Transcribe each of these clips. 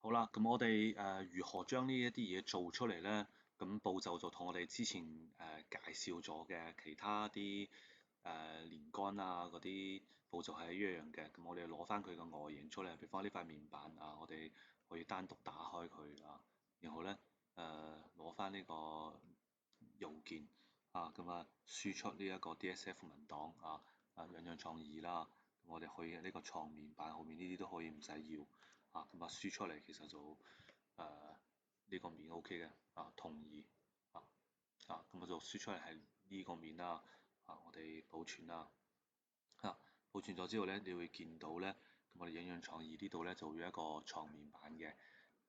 好啦，咁我哋如何將呢一啲嘢做出嚟呢？咁步驟就同我哋之前介紹咗嘅其他啲連杆啊嗰啲步驟係一樣嘅。咁我哋攞翻佢個外形出嚟，譬如翻呢塊面板啊，我哋可以單獨打開佢啊，然後呢攞翻呢個郵件啊，咁啊輸出呢一個 DSF 文檔樣樣創意啦。咁我哋可以呢個創面板後面呢啲都可以唔使要。咁輸出嚟其實就呢個面 OK 嘅同意啊咁我就輸出嚟係呢個面啦我哋保存啦保存咗之後咧，你會見到咧，咁我哋影樣創意呢度咧就會有一個創面板嘅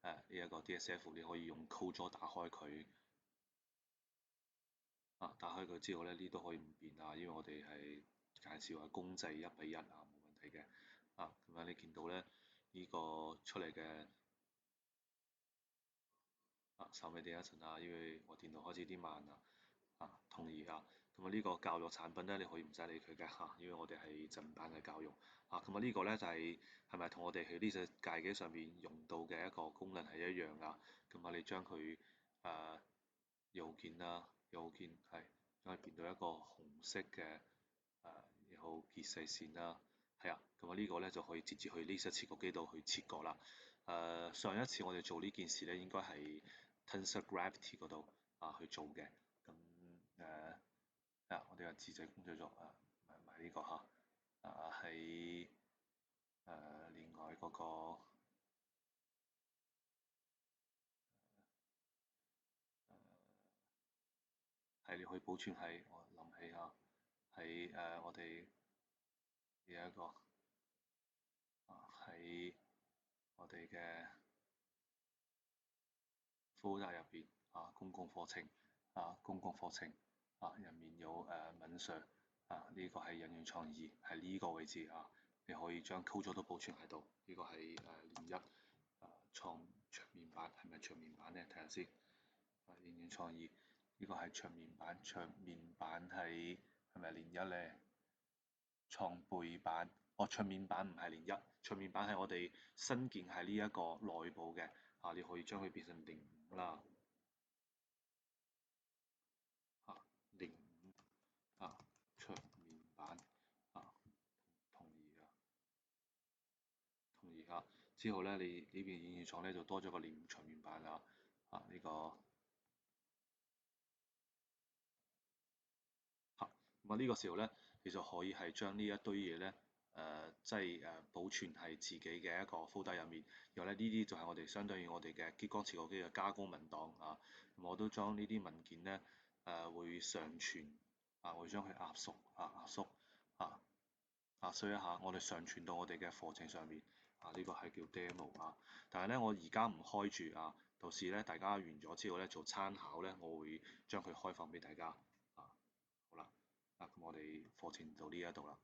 呢一個 DSF，你可以用 Ctrl 打開佢打開佢之後咧，呢都可以唔變因為我哋係介紹係公製1:1冇問題嘅咁樣你見到咧呢個出嚟嘅。稍微等一陣因為我電腦開始啲慢同意咁呢個教育產品咧，你可以唔使理佢嘅因為我哋係正版嘅教育咁呢個咧就係咪同我哋喺呢隻界機上面用到嘅一個功能係一樣咁你將佢右鍵右鍵係將佢變到一個紅色嘅然後結細線咁呢個咧就可以直接去呢隻切割機度去切割啦。上一次我哋做呢件事咧，應該係 Tensor Gravity 嗰度去做嘅。咁我哋嘅自製工作作唔係呢個係另外嗰個係你可以保存喺我諗起喺我哋有一個喺我哋嘅 folder 入邊公共課程公共課程入面有敏 Sir 呢個係人員創意係呢個位置你可以將 code 都保存喺度。呢個係年一創桌面版係咪桌面版咧？睇下先人員創意呢個係桌面版，桌面版係咪年一咧？創背版桌面版唔係年一，桌面版係我哋新建係呢一個內部嘅你可以將佢變成05啦。零五桌面版同意同意之後咧，你呢邊演繹廠咧就多咗個零桌面版呢個咁呢個時候咧，你就可以係將呢一堆嘢咧即係保存係自己嘅一個 folder 入面，然後咧呢啲就係我哋相對於我哋嘅激光切割機嘅加工文檔咁我都將呢啲文件咧會上傳會將佢壓縮一下，我哋上傳到我哋嘅課程上面呢個係叫 demo 但係咧我而家唔開住到時咧大家完咗之後咧做參考咧，我會將佢開放俾大家好啦咁我哋課程到呢一度啦。